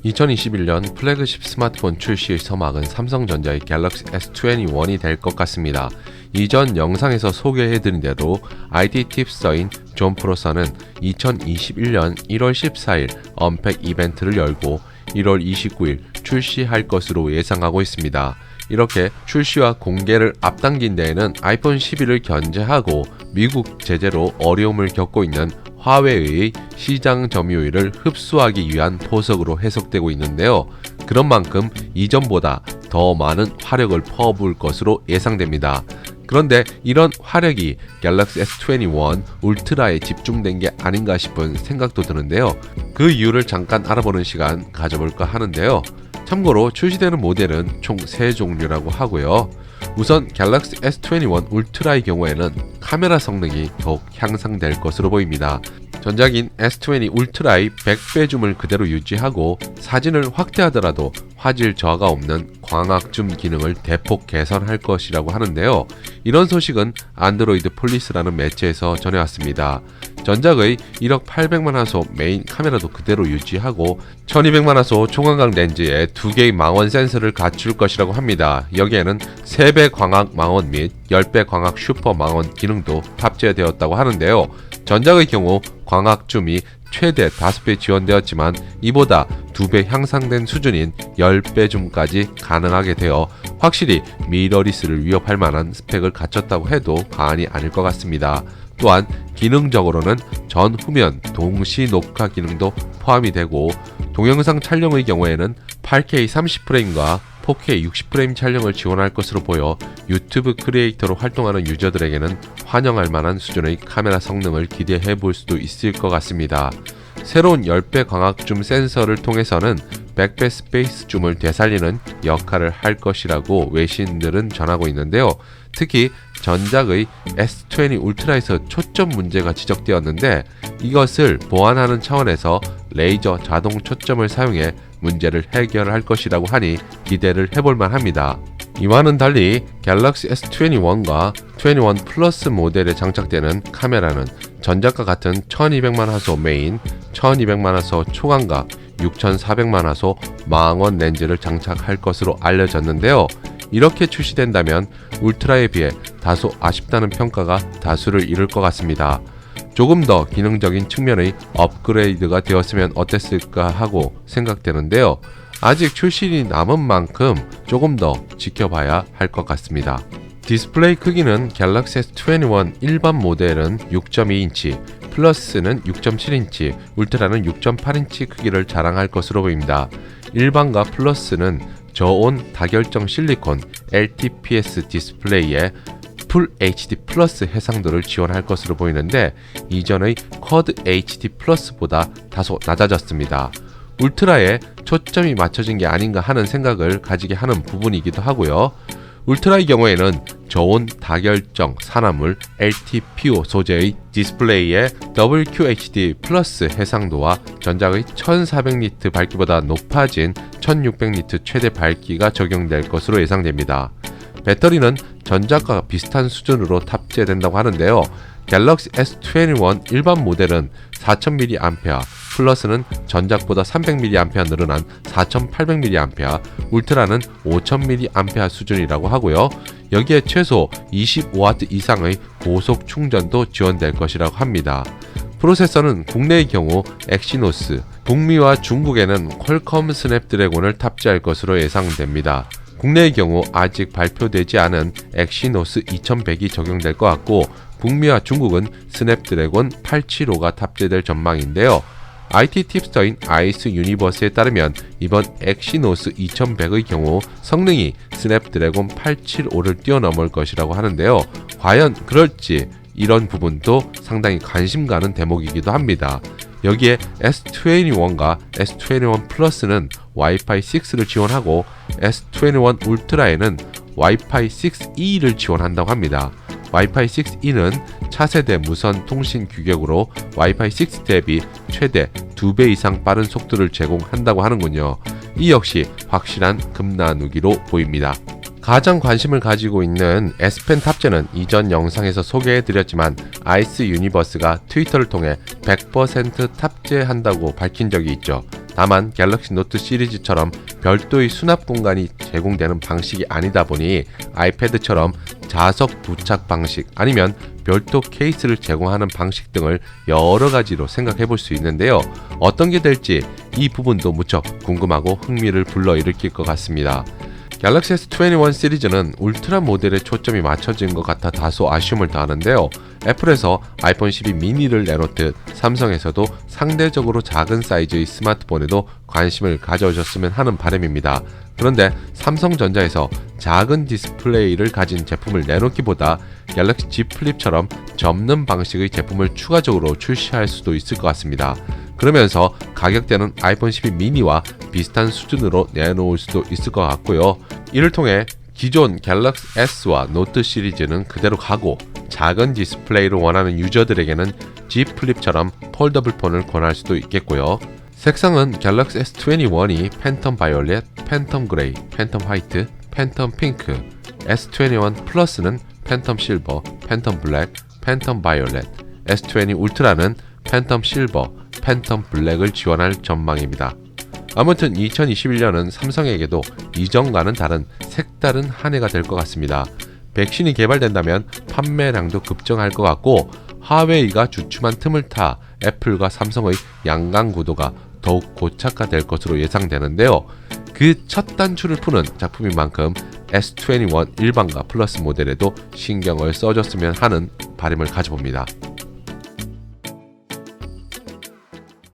2021년 플래그십 스마트폰 출시의 서막은 삼성전자의 갤럭시 S21이 될 것 같습니다. 이전 영상에서 소개해드린 대로 IT 팁서인 존 프로서는 2021년 1월 14일 언팩 이벤트를 열고 1월 29일 출시할 것으로 예상하고 있습니다. 이렇게 출시와 공개를 앞당긴 데에는 아이폰 11을 견제하고 미국 제재로 어려움을 겪고 있는 화웨이의 시장 점유율을 흡수하기 위한 포석으로 해석되고 있는데요. 그런 만큼 이전보다 더 많은 화력을 퍼부을 것으로 예상됩니다. 그런데 이런 화력이 갤럭시 S21 울트라에 집중된 게 아닌가 싶은 생각도 드는데요. 그 이유를 잠깐 알아보는 시간 가져볼까 하는데요. 참고로 출시되는 모델은 총 3종류라고 하고요. 우선 갤럭시 S21 울트라의 경우에는 카메라 성능이 더욱 향상될 것으로 보입니다. 전작인 S20 울트라의 100배 줌을 그대로 유지하고 사진을 확대하더라도 화질 저하가 없는 광학 줌 기능을 대폭 개선할 것이라고 하는데요. 이런 소식은 안드로이드 폴리스라는 매체에서 전해왔습니다. 전작의 1억 800만 화소 메인 카메라도 그대로 유지하고 1200만 화소 초광각 렌즈에 2개의 망원 센서를 갖출 것이라고 합니다. 여기에는 3배 광학 망원 및 10배 광학 슈퍼 망원 기능도 탑재되었다고 하는데요. 전작의 경우 광학 줌이 최대 5배 지원되었지만 이보다 2배 향상된 수준인 10배 줌까지 가능하게 되어 확실히 미러리스를 위협할 만한 스펙을 갖췄다고 해도 과언이 아닐 것 같습니다. 또한 기능적으로는 전 후면 동시 녹화 기능도 포함이 되고 동영상 촬영의 경우에는 8K 30프레임과 4K 60프레임 촬영을 지원할 것으로 보여 유튜브 크리에이터로 활동하는 유저들에게는 환영할 만한 수준의 카메라 성능을 기대해 볼 수도 있을 것 같습니다. 새로운 10배 광학 줌 센서를 통해서는 100배 스페이스 줌을 되살리는 역할을 할 것이라고 외신들은 전하고 있는데요. 특히 전작의 S20 울트라에서 초점 문제가 지적되었는데 이것을 보완하는 차원에서 레이저 자동 초점을 사용해 문제를 해결할 것이라고 하니 기대를 해볼만 합니다. 이와는 달리 갤럭시 S21과 21 플러스 모델에 장착되는 카메라는 전작과 같은 1200만 화소 메인, 1200만 화소 초광각, 6400만 화소 망원 렌즈를 장착할 것으로 알려졌는데요. 이렇게 출시된다면 울트라에 비해 다소 아쉽다는 평가가 다수를 이룰 것 같습니다. 조금 더 기능적인 측면의 업그레이드가 되었으면 어땠을까 하고 생각되는데요. 아직 출시일이 남은 만큼 조금 더 지켜봐야 할 것 같습니다. 디스플레이 크기는 갤럭시 S21 일반 모델은 6.2인치, 플러스는 6.7인치, 울트라는 6.8인치 크기를 자랑할 것으로 보입니다. 일반과 플러스는 저온 다결정 실리콘 LTPS 디스플레이에 풀 HD 플러스 해상도를 지원할 것으로 보이는데 이전의 쿼드 HD 플러스보다 다소 낮아졌습니다. 울트라에 초점이 맞춰진 게 아닌가 하는 생각을 가지게 하는 부분이기도 하고요. 울트라의 경우에는 저온 다결정 산화물 LTPO 소재의 디스플레이에 WQHD 플러스 해상도와 전작의 1400니트 밝기보다 높아진 1600니트 최대 밝기가 적용될 것으로 예상됩니다. 배터리는 전작과 비슷한 수준으로 탑재된다고 하는데요. 갤럭시 S21 일반 모델은 4000mAh, 플러스는 전작보다 300mAh 늘어난 4800mAh, 울트라는 5000mAh 수준이라고 하고요. 여기에 최소 25W 이상의 고속 충전도 지원될 것이라고 합니다. 프로세서는 국내의 경우 엑시노스, 북미와 중국에는 퀄컴 스냅드래곤을 탑재할 것으로 예상됩니다. 국내의 경우 아직 발표되지 않은 엑시노스 2100이 적용될 것 같고 북미와 중국은 스냅드래곤 875가 탑재될 전망인데요. IT 팁스터인 아이스 유니버스에 따르면 이번 엑시노스 2100의 경우 성능이 스냅드래곤 875를 뛰어넘을 것이라고 하는데요. 과연 그럴지 이런 부분도 상당히 관심 가는 대목이기도 합니다. 여기에 S21과 S21 플러스는 와이파이 6를 지원하고 S21 울트라에는 와이파이 6E를 지원한다고 합니다. 와이파이 6E는 차세대 무선 통신 규격으로 와이파이 6 대비 최대 2배 이상 빠른 속도를 제공한다고 하는군요. 이 역시 확실한 금나누기로 보입니다. 가장 관심을 가지고 있는 S펜 탑재는 이전 영상에서 소개해드렸지만 아이스 유니버스가 트위터를 통해 100% 탑재한다고 밝힌 적이 있죠. 다만 갤럭시 노트 시리즈처럼 별도의 수납 공간이 제공되는 방식이 아니다 보니 아이패드처럼 자석 부착 방식 아니면 별도 케이스를 제공하는 방식 등을 여러 가지로 생각해 볼 수 있는데요. 어떤 게 될지 이 부분도 무척 궁금하고 흥미를 불러일으킬 것 같습니다. 갤럭시 S21 시리즈는 울트라 모델에 초점이 맞춰진 것 같아 다소 아쉬움을 더하는데요. 애플에서 아이폰 12 미니를 내놓듯 삼성에서도 상대적으로 작은 사이즈의 스마트폰에도 관심을 가져주셨으면 하는 바람입니다. 그런데 삼성전자에서 작은 디스플레이를 가진 제품을 내놓기보다 갤럭시 Z 플립처럼 접는 방식의 제품을 추가적으로 출시할 수도 있을 것 같습니다. 그러면서 가격대는 아이폰 12 미니와 비슷한 수준으로 내놓을 수도 있을 것 같고요. 이를 통해 기존 갤럭시 S와 노트 시리즈는 그대로 가고 작은 디스플레이를 원하는 유저들에게는 Z 플립처럼 폴더블 폰을 권할 수도 있겠고요. 색상은 갤럭시 S21이 팬텀 바이올렛, 팬텀 그레이, 팬텀 화이트, 팬텀 핑크, S21 플러스는 팬텀 실버, 팬텀 블랙, 팬텀 바이올렛, S20 울트라는 팬텀 실버, 팬텀 블랙을 지원할 전망입니다. 아무튼 2021년은 삼성에게도 이전과는 다른 색다른 한 해가 될 것 같습니다. 백신이 개발된다면 판매량도 급증할 것 같고 화웨이가 주춤한 틈을 타 애플과 삼성의 양강 구도가 더욱 고착화될 것으로 예상되는데요. 그 첫 단추를 푸는 작품인 만큼 S21 일반과 플러스 모델에도 신경을 써줬으면 하는 바람을 가져봅니다.